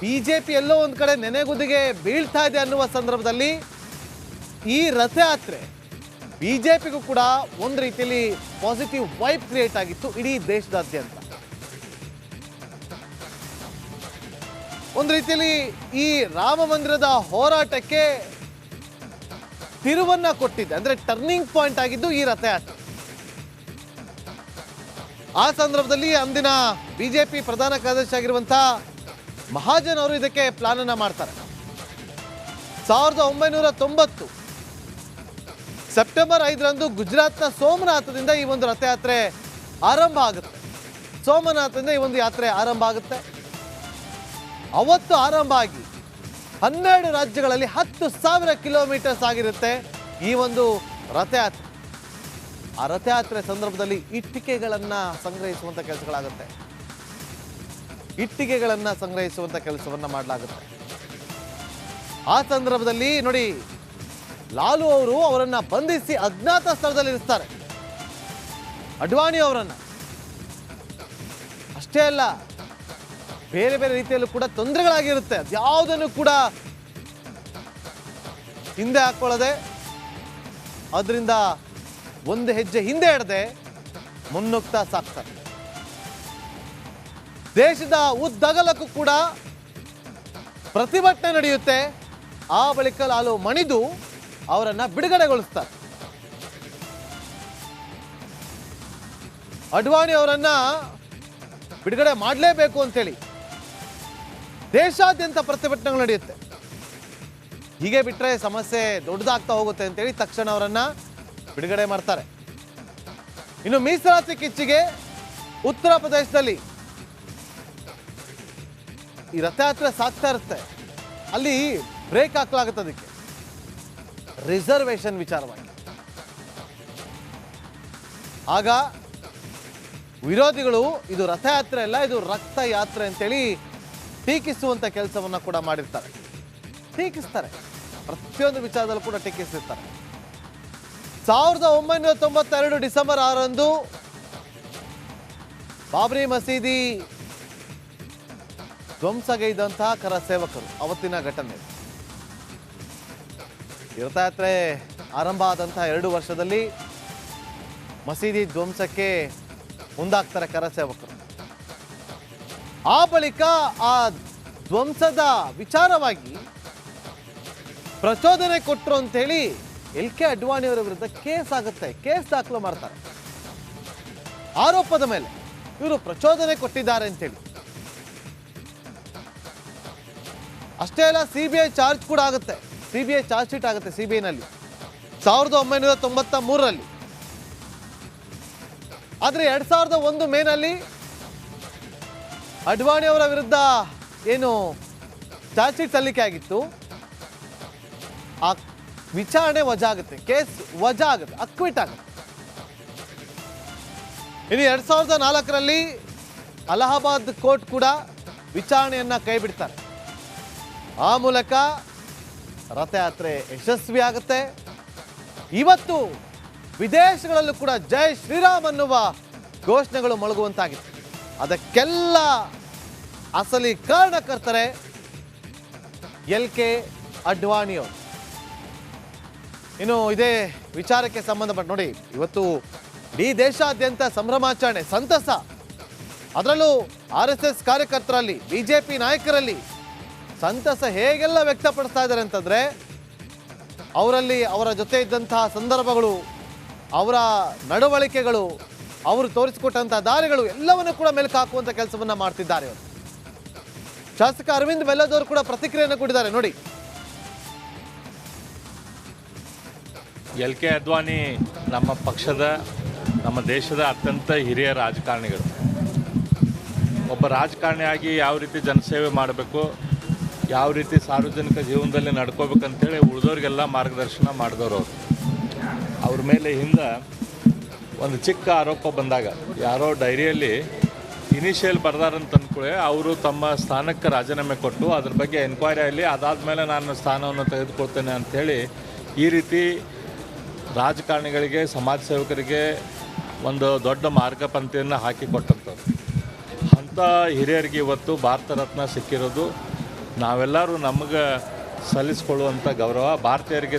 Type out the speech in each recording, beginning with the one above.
BJP ಎಲ್ಲೋ ಒಂದು ಕಡೆ ನೆನೆಗುದಿಗೆ ಬೀಳ್ತಾ ಇದೆ ಅನ್ನುವ ಸಂದರ್ಭದಲ್ಲಿ ಈ ರಥಯಾತ್ರೆ ಬಿಜೆಪಿಗೂ ಕೂಡ ಒಂದು ರೀತಿಯಲ್ಲಿ ಪಾಸಿಟಿವ್ ವೈಬ್ ಕ್ರಿಯೇಟ್ ಆಗಿತ್ತು ಇಡೀ ದೇಶದಾದ್ಯಂತ. ಒಂದು ರೀತಿಯಲ್ಲಿ ಈ ರಾಮ ಮಂದಿರದ ಹೋರಾಟಕ್ಕೆ ತಿರುವನ್ನ ಕೊಟ್ಟಿದೆ, ಅಂದ್ರೆ ಟರ್ನಿಂಗ್ ಪಾಯಿಂಟ್ ಆಗಿದ್ದು ಈ ರಥಯಾತ್ರೆ. ಆ ಸಂದರ್ಭದಲ್ಲಿ ಅಂದಿನ ಬಿಜೆಪಿ ಪ್ರಧಾನ ಕಾರ್ಯದರ್ಶಿ ಆಗಿರುವಂತಹ ಮಹಾಜನ್ ಅವರು ಇದಕ್ಕೆ ಪ್ಲಾನ್ ಅನ್ನ ಮಾಡ್ತಾರೆ. 1990 ಸೆಪ್ಟೆಂಬರ್ 5ರಂದು ಗುಜರಾತ್ನ ಸೋಮನಾಥದಿಂದ ಈ ಒಂದು ರಥಯಾತ್ರೆ ಆರಂಭ ಆಗುತ್ತೆ. ಸೋಮನಾಥದಿಂದ ಈ ಒಂದು ಯಾತ್ರೆ ಆರಂಭ ಆಗುತ್ತೆ. ಅವತ್ತು ಆರಂಭ ಆಗಿ 12 ರಾಜ್ಯಗಳಲ್ಲಿ 10,000 ಕಿಲೋಮೀಟರ್ಸ್ ಆಗಿರುತ್ತೆ ಈ ಒಂದು ರಥಯಾತ್ರೆ. ಆ ರಥಯಾತ್ರೆ ಸಂದರ್ಭದಲ್ಲಿ ಇಟ್ಟಿಗೆಗಳನ್ನ ಸಂಗ್ರಹಿಸುವಂತ ಕೆಲಸಗಳಾಗುತ್ತೆ. ಇಟ್ಟಿಗೆಗಳನ್ನ ಸಂಗ್ರಹಿಸುವಂತ ಕೆಲಸವನ್ನ ಮಾಡಲಾಗುತ್ತೆ. ಆ ಸಂದರ್ಭದಲ್ಲಿ ನೋಡಿ, ಲಾಲು ಅವರು ಅವರನ್ನ ಬಂಧಿಸಿ ಅಜ್ಞಾತ ಸ್ಥಳದಲ್ಲಿ ಇರಿಸ್ತಾರೆ, ಅಡ್ವಾಣಿ ಅವರನ್ನ. ಅಷ್ಟೇ ಅಲ್ಲ, ಬೇರೆ ಬೇರೆ ರೀತಿಯಲ್ಲೂ ಕೂಡ ತೊಂದರೆಗಳಾಗಿರುತ್ತೆ. ಅದ್ಯಾವುದನ್ನು ಕೂಡ ಹಿಂದೆ ಹಾಕೊಳ್ಳದೆ, ಅದರಿಂದ ಒಂದು ಹೆಜ್ಜೆ ಹಿಂದೆ ಇಡದೆ ಮುನ್ನುಗ್ತಾ ಸಾಕ್ತಾರೆ. ದೇಶದ ಉದ್ದಗಲಕ್ಕೂ ಕೂಡ ಪ್ರತಿಭಟನೆ ನಡೆಯುತ್ತೆ. ಆ ಬಳಿಕ ಲಾಲು ಮಣಿದು ಅವರನ್ನ ಬಿಡುಗಡೆಗೊಳಿಸ್ತಾರೆ. ಅಡ್ವಾಣಿ ಅವರನ್ನ ಬಿಡುಗಡೆ ಮಾಡಲೇಬೇಕು ಅಂತೇಳಿ ದೇಶಾದ್ಯಂತ ಪ್ರತಿಭಟನೆಗಳು ನಡೆಯುತ್ತೆ. ಹೀಗೆ ಬಿಟ್ಟರೆ ಸಮಸ್ಯೆ ದೊಡ್ಡದಾಗ್ತಾ ಹೋಗುತ್ತೆ ಅಂತೇಳಿ ತಕ್ಷಣ ಅವರನ್ನ ಬಿಡುಗಡೆ ಮಾಡ್ತಾರೆ. ಇನ್ನು ಮೀಸಲಾತಿ ಕಿಚ್ಚಿಗೆ ಉತ್ತರ ಪ್ರದೇಶದಲ್ಲಿ ಈ ರಥಯಾತ್ರೆ ಸಾಗ್ತಾ ಇರುತ್ತೆ. ಅಲ್ಲಿ ಬ್ರೇಕ್ ಹಾಕಲಾಗುತ್ತೆ ಅದಕ್ಕೆ, ರಿಸರ್ವೇಶನ್ ವಿಚಾರವಾಗಿ. ಆಗ ವಿರೋಧಿಗಳು ಇದು ರಥಯಾತ್ರೆ ಅಲ್ಲ, ಇದು ರಕ್ತ ಯಾತ್ರೆ ಅಂತೇಳಿ ಟೀಕಿಸುವಂತ ಕೆಲಸವನ್ನ ಕೂಡ ಮಾಡಿರ್ತಾರೆ. ಟೀಕಿಸ್ತಾರೆ, ಪ್ರತಿಯೊಂದು ವಿಚಾರದಲ್ಲೂ ಕೂಡ ಟೀಕಿಸಿರ್ತಾರೆ. 1992 ಡಿಸೆಂಬರ್ 6ರಂದು ಬಾಬ್ರಿ ಮಸೀದಿ ಧ್ವಂಸಗೈದಂತಹ ಕರ ಸೇವಕರು ಅವತ್ತಿನ ಘಟನೆ. ರಥಯಾತ್ರೆ ಆರಂಭ ಆದಂತಹ 2 ವರ್ಷದಲ್ಲಿ ಮಸೀದಿ ಧ್ವಂಸಕ್ಕೆ ಮುಂದಾಗ್ತಾರೆ ಕರ ಸೇವಕರು. ಆ ಬಳಿಕ ಆ ಧ್ವಂಸದ ವಿಚಾರವಾಗಿ ಪ್ರಚೋದನೆ ಕೊಟ್ಟರು ಅಂತ ಹೇಳಿ LK ಅಡ್ವಾಣಿ ಅವರ ವಿರುದ್ಧ ಕೇಸ್ ಆಗುತ್ತೆ. ಕೇಸ್ ದಾಖಲು ಮಾಡ್ತಾರೆ ಆರೋಪದ ಮೇಲೆ, ಇವರು ಪ್ರಚೋದನೆ ಕೊಟ್ಟಿದ್ದಾರೆ ಅಂತೇಳಿ. ಅಷ್ಟೇ ಅಲ್ಲ, CBI ಚಾರ್ಜ್ ಕೂಡ ಆಗುತ್ತೆ. CBI ಚಾರ್ಜ್ ಶೀಟ್ ಆಗುತ್ತೆ CBIನಲ್ಲಿ 1993ರಲ್ಲಿ. ಆದರೆ 2001 ಮೇನಲ್ಲಿ ಅಡ್ವಾಣಿ ಅವರ ವಿರುದ್ಧ ಏನು ಚಾರ್ಜ್ ಶೀಟ್ ಸಲ್ಲಿಕೆ ಆಗಿತ್ತು, ಆ ವಿಚಾರಣೆ ವಜಾ ಆಗುತ್ತೆ, ಕೇಸ್ ವಜಾ ಆಗುತ್ತೆ, ಅಕ್ವಿಟ್ ಆಗುತ್ತೆ. ಇನ್ನು 2004ರಲ್ಲಿ ಅಲಹಾಬಾದ್ ಕೋರ್ಟ್ ಕೂಡ ವಿಚಾರಣೆಯನ್ನ ಕೈ ಬಿಡ್ತಾರೆ. ಆ ಮೂಲಕ ರಥಯಾತ್ರೆ ಯಶಸ್ವಿ ಆಗುತ್ತೆ. ಇವತ್ತು ವಿದೇಶಗಳಲ್ಲೂ ಕೂಡ ಜೈ ಶ್ರೀರಾಮ್ ಅನ್ನುವ ಘೋಷಣೆಗಳು ಮೊಳಗುವಂತಾಗಿದೆ. ಅದಕ್ಕೆಲ್ಲ ಅಸಲಿ ಕಾರಣಕರ್ತರೆ LK ಅಡ್ವಾಣಿ ಅವರು. ಇನ್ನು ಇದೇ ವಿಚಾರಕ್ಕೆ ಸಂಬಂಧಪಟ್ಟ ನೋಡಿ, ಇವತ್ತು ಇಡೀ ದೇಶಾದ್ಯಂತ ಸಂಭ್ರಮಾಚರಣೆ, ಸಂತಸ. ಅದರಲ್ಲೂ RSS ಕಾರ್ಯಕರ್ತರಲ್ಲಿ, BJP ನಾಯಕರಲ್ಲಿ ಸಂತಸ ಹೇಗೆಲ್ಲ ವ್ಯಕ್ತಪಡಿಸ್ತಾ ಇದ್ದಾರೆ ಅಂತಂದ್ರೆ, ಅವರಲ್ಲಿ ಅವರ ಜೊತೆ ಇದ್ದಂತಹ ಸಂದರ್ಭಗಳು, ಅವರ ನಡವಳಿಕೆಗಳು, ಅವರು ತೋರಿಸಿಕೊಟ್ಟಂತಹ ದಾರಿಗಳು ಎಲ್ಲವನ್ನೂ ಕೂಡ ಮೆಲುಕು ಹಾಕುವಂತ ಕೆಲಸವನ್ನ ಮಾಡ್ತಿದ್ದಾರೆ. ಅವರು ಶಾಸಕ ಅರವಿಂದ್ ಬೆಲ್ಲದವರು ಕೂಡ ಪ್ರತಿಕ್ರಿಯೆಯನ್ನು ಕೊಟ್ಟಿದ್ದಾರೆ ನೋಡಿ. LK ಅಡ್ವಾಣಿ ನಮ್ಮ ಪಕ್ಷದ, ನಮ್ಮ ದೇಶದ ಅತ್ಯಂತ ಹಿರಿಯ ರಾಜಕಾರಣಿಗಳು. ಒಬ್ಬ ರಾಜಕಾರಣಿಯಾಗಿ ಯಾವ ರೀತಿ ಜನಸೇವೆ ಮಾಡಬೇಕು, ಯಾವ ರೀತಿ ಸಾರ್ವಜನಿಕ ಜೀವನದಲ್ಲಿ ನಡ್ಕೋಬೇಕಂತೇಳಿ ಉಳಿದವ್ರಿಗೆಲ್ಲ ಮಾರ್ಗದರ್ಶನ ಮಾಡಿದವರು ಅವರು. ಅವ್ರ ಮೇಲೆ ಹಿಂದೆ ಒಂದು ಚಿಕ್ಕ ಆರೋಪ ಬಂದಾಗ ಯಾರೋ ಡೈರಿಯಲ್ಲಿ ಇನಿಷಿಯಲ್ ಬರ್ದಾರಂತ ಅಂದ್ಕೊಳ್ಳಿ, ಅವರು ತಮ್ಮ ಸ್ಥಾನಕ್ಕೆ ರಾಜೀನಾಮೆ ಕೊಟ್ಟು ಅದ್ರ ಬಗ್ಗೆ ಎನ್ಕ್ವೈರಿ ಆಗಲಿ, ಅದಾದಮೇಲೆ ನಾನು ಸ್ಥಾನವನ್ನು ತೆಗೆದುಕೊಳ್ತೇನೆ ಅಂಥೇಳಿ ಈ ರೀತಿ ರಾಜಕಾರಣಿಗಳಿಗೆ, ಸಮಾಜ ಸೇವಕರಿಗೆ ಒಂದು ದೊಡ್ಡ ಮಾರ್ಗಪಂಕ್ತಿಯನ್ನು ಹಾಕಿಕೊಟ್ಟಂಥವ್ರು. ಅಂಥ ಹಿರಿಯರಿಗೆ ಇವತ್ತು ಭಾರತ ರತ್ನ ಸಿಕ್ಕಿರೋದು ನಾವೆಲ್ಲರೂ ನಮಗೆ ಸಲ್ಲಿಸ್ಕೊಳ್ಳುವಂಥ ಗೌರವ ಭಾರತೀಯರಿಗೆ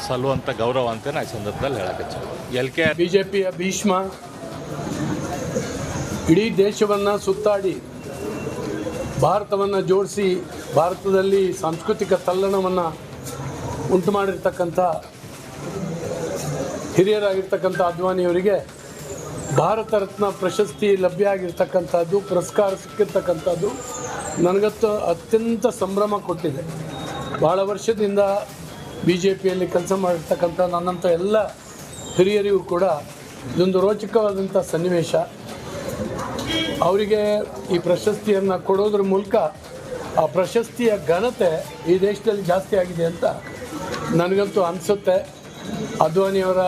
ಸಲ್ಲುವಂಥ ಗೌರವ ಅಂತ ನಾ ಈ ಸಂದರ್ಭದಲ್ಲಿ ಹೇಳಕ್ಕೆ LK BJPಯ ಭೀಷ್ಮ ಇಡೀ ದೇಶವನ್ನು ಸುತ್ತಾಡಿ ಭಾರತವನ್ನು ಜೋಡಿಸಿ ಭಾರತದಲ್ಲಿ ಸಾಂಸ್ಕೃತಿಕ ತಲ್ಲಣವನ್ನು ಉಂಟು ಮಾಡಿರ್ತಕ್ಕಂಥ ಹಿರಿಯರಾಗಿರ್ತಕ್ಕಂಥ ಅದ್ವಾನಿಯವರಿಗೆ ಭಾರತ ರತ್ನ ಪ್ರಶಸ್ತಿ ಲಭ್ಯ ಆಗಿರ್ತಕ್ಕಂಥದ್ದು, ಪುರಸ್ಕಾರ ಸಿಕ್ಕಿರ್ತಕ್ಕಂಥದ್ದು ನನಗಂತೂ ಅತ್ಯಂತ ಸಂಭ್ರಮ ಕೊಟ್ಟಿದೆ. ಭಾಳ ವರ್ಷದಿಂದ BJPಯಲ್ಲಿ ಕೆಲಸ ಮಾಡಿರ್ತಕ್ಕಂಥ ನನ್ನಂಥ ಎಲ್ಲ ಹಿರಿಯರಿಗೂ ಕೂಡ ಇದೊಂದು ರೋಚಕವಾದಂಥ ಸನ್ನಿವೇಶ. ಅವರಿಗೆ ಈ ಪ್ರಶಸ್ತಿಯನ್ನು ಕೊಡೋದ್ರ ಮೂಲಕ ಆ ಪ್ರಶಸ್ತಿಯ ಘನತೆ ಈ ದೇಶದಲ್ಲಿ ಜಾಸ್ತಿ ಆಗಿದೆ ಅಂತ ನನಗಂತೂ ಅನಿಸುತ್ತೆ. ಅದ್ವಾನಿಯವರ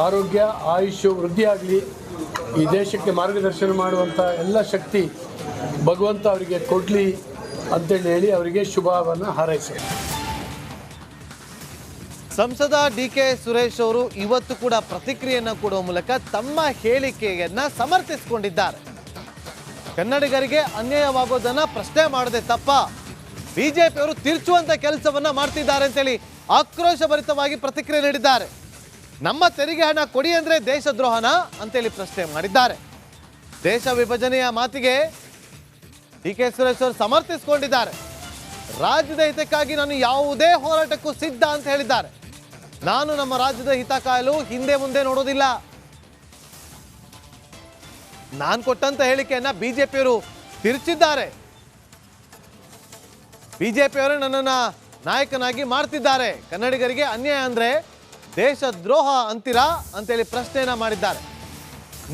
ಆರೋಗ್ಯ ಆಯುಷ್ಯ ವೃದ್ಧಿಯಾಗಲಿ, ಈ ದೇಶಕ್ಕೆ ಮಾರ್ಗದರ್ಶನ ಮಾಡುವಂಥ ಎಲ್ಲ ಶಕ್ತಿ ಭಗವಂತ ಅವರಿಗೆ ಕೊಡಲಿ ಅಂತೇಳಿ ಹೇಳಿ ಅವರಿಗೆ ಶುಭವನ್ನು ಹಾರೈಸಿ. ಸಂಸದ DK ಸುರೇಶ್ ಅವರು ಇವತ್ತು ಕೂಡ ಪ್ರತಿಕ್ರಿಯೆಯನ್ನು ಕೊಡುವ ಮೂಲಕ ತಮ್ಮ ಹೇಳಿಕೆಯನ್ನು ಸಮರ್ಥಿಸಿಕೊಂಡಿದ್ದಾರೆ. ಕನ್ನಡಿಗರಿಗೆ ಅನ್ಯಾಯವಾಗೋದನ್ನ ಪ್ರಶ್ನೆ ಮಾಡದೆ ತಪ್ಪ BJP ಅವರು ತಿರ್ಚುವಂತ ಕೆಲಸವನ್ನ ಮಾಡ್ತಿದ್ದಾರೆ ಅಂತೇಳಿ ಆಕ್ರೋಶಭರಿತವಾಗಿ ಪ್ರತಿಕ್ರಿಯೆ ನೀಡಿದ್ದಾರೆ. ನಮ್ಮ ತೆರಿಗೆ ಹಣ ಕೊಡಿ ಅಂದ್ರೆ ದೇಶದ್ರೋಹನ ಅಂತೇಳಿ ಪ್ರಶ್ನೆ ಮಾಡಿದ್ದಾರೆ. ದೇಶ ವಿಭಜನೆಯ ಮಾತಿಗೆ DK ಸುರೇಶ್ ಅವರು ಸಮರ್ಥಿಸಿಕೊಂಡಿದ್ದಾರೆ. ರಾಜ್ಯದ ಹಿತಕ್ಕಾಗಿ ನಾನು ಯಾವುದೇ ಹೋರಾಟಕ್ಕೂ ಸಿದ್ಧ ಅಂತ ಹೇಳಿದ್ದಾರೆ. ನಾನು ನಮ್ಮ ರಾಜ್ಯದ ಹಿತ ಕಾಯಲು ಹಿಂದೆ ಮುಂದೆ ನೋಡೋದಿಲ್ಲ. ನಾನು ಕೊಟ್ಟಂತ ಹೇಳಿಕೆಯನ್ನ BJPಯವರು ತಿರುಚಿದ್ದಾರೆ. BJPಯವರೇ ನನ್ನನ್ನು ನಾಯಕನಾಗಿ ಮಾಡ್ತಿದ್ದಾರೆ. ಕನ್ನಡಿಗರಿಗೆ ಅನ್ಯಾಯ ಅಂದ್ರೆ ದೇಶದ್ರೋಹ ಅಂತೀರಾ ಅಂತೇಳಿ ಪ್ರಶ್ನೆಯನ್ನ ಮಾಡಿದ್ದಾರೆ.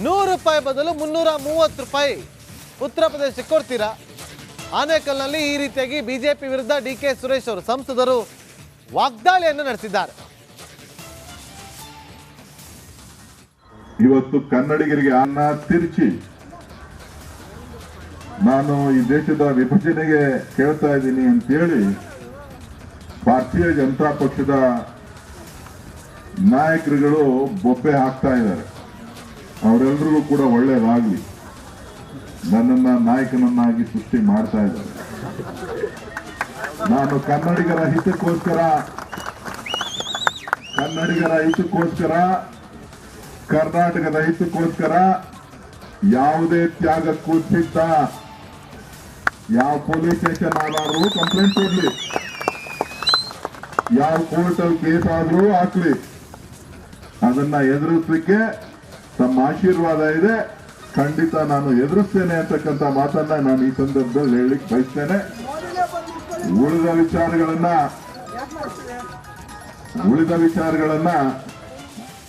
100 ರೂಪಾಯಿ ಬದಲು 330 ರೂಪಾಯಿ ಉತ್ತರ ಪ್ರದೇಶಕ್ಕೆ ಕೊಡ್ತೀರಾ? ಆನೇಕಲ್ನಲ್ಲಿ ಈ ರೀತಿಯಾಗಿ BJP ವಿರುದ್ಧ DK ಸುರೇಶ್ ಅವರು ಸಂಸದರು ವಾಗ್ದಾಳಿಯನ್ನು ನಡೆಸಿದ್ದಾರೆ. ಇವತ್ತು ಕನ್ನಡಿಗರಿಗೆ ಅನ್ನ ತಿರುಚಿ ನಾನು ಈ ದೇಶದ ವಿಭಜನೆಗೆ ಕೇಳ್ತಾ ಇದ್ದೀನಿ ಅಂತೇಳಿ ಭಾರತೀಯ ಜನತಾ ಪಕ್ಷದ ನಾಯಕರುಗಳು ಬೊಬ್ಬೆ ಹಾಕ್ತಾ ಇದ್ದಾರೆ. ಅವರೆಲ್ಲರಿಗೂ ಕೂಡ ಒಳ್ಳೇದಾಗ್ಲಿ. ನನ್ನನ್ನ ನಾಯಕನನ್ನಾಗಿ ಸೃಷ್ಟಿ ಮಾಡ್ತಾ ಇದ್ದಾರೆ. ನಾನು ಕನ್ನಡಿಗರ ಹಿತಕ್ಕೋಸ್ಕರ ಕರ್ನಾಟಕದ ಹಿತಕ್ಕೋಸ್ಕರ ಯಾವುದೇ ತ್ಯಾಗಕ್ಕೂ ಸಿದ್ಧ. ಯಾವ ಪೊಲೀಸ್ ಸ್ಟೇಷನ್ ಆದರೂ ಕಂಪ್ಲೇಂಟ್ ಕೊಡ್ಲಿ, ಯಾವ ಕೋರ್ಟಲ್ಲಿ ಕೇಸ್ ಆದರೂ ಹಾಕ್ಲಿ, ಅದನ್ನ ಎದುರಿಸಲಿಕ್ಕೆ ತಮ್ಮ ಆಶೀರ್ವಾದ ಇದೆ. ಖಂಡಿತ ನಾನು ಎದುರಿಸ್ತೇನೆ ಅಂತಕ್ಕಂಥ ಮಾತನ್ನ ನಾನು ಈ ಸಂದರ್ಭದಲ್ಲಿ ಹೇಳಲಿಕ್ಕೆ ಬಯಸ್ತೇನೆ. ಉಳಿದ ವಿಚಾರಗಳನ್ನ